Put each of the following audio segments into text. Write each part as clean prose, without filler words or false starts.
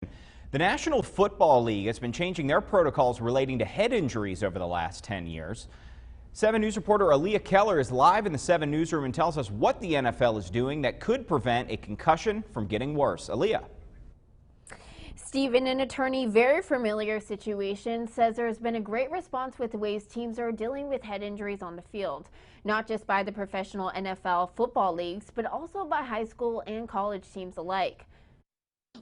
The National Football League has been changing their protocols relating to head injuries over the last 10 years. 7 News reporter Aaliyah Keller is live in the 7 Newsroom and tells us what the NFL is doing that could prevent a concussion from getting worse. Aaliyah. Stephen, an attorney very familiar situation, says there has been a great response with the ways teams are dealing with head injuries on the field, not just by the professional NFL football leagues, but also by high school and college teams alike.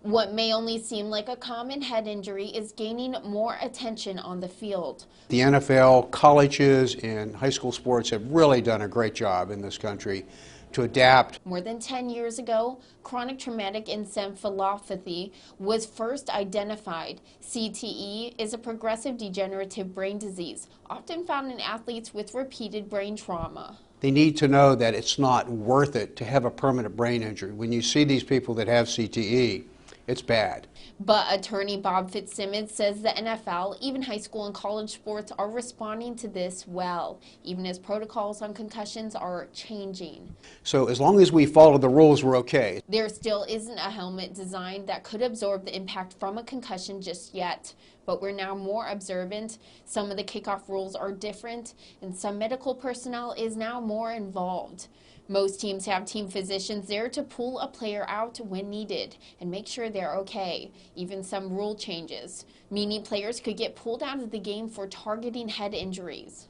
What may only seem like a common head injury is gaining more attention on the field. The NFL, colleges, and high school sports have really done a great job in this country to adapt. More than 10 years ago, chronic traumatic encephalopathy was first identified. CTE is a progressive degenerative brain disease, often found in athletes with repeated brain trauma. They need to know that it's not worth it to have a permanent brain injury. When you see these people that have CTE, it's bad. But attorney Bob Fitzsimmons says the NFL, even high school and college sports, are responding to this well, even as protocols on concussions are changing. So as long as we follow the rules, we're okay. There still isn't a helmet designed that could absorb the impact from a concussion just yet, but we're now more observant. Some of the kickoff rules are different, and some medical personnel is now more involved. Most teams have team physicians there to pull a player out when needed and make sure they're okay. Even some rule changes, meaning players could get pulled out of the game for targeting head injuries.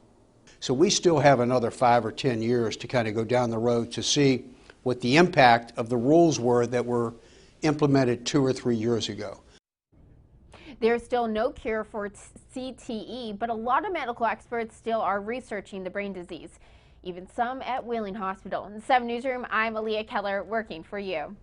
So we still have another 5 or 10 years to kind of go down the road to see what the impact of the rules were that were implemented 2 or 3 years ago. There's still no cure for CTE, but a lot of medical experts still are researching the brain disease, even some at Wheeling Hospital. In the 7 Newsroom, I'm Aaliyah Keller, working for you.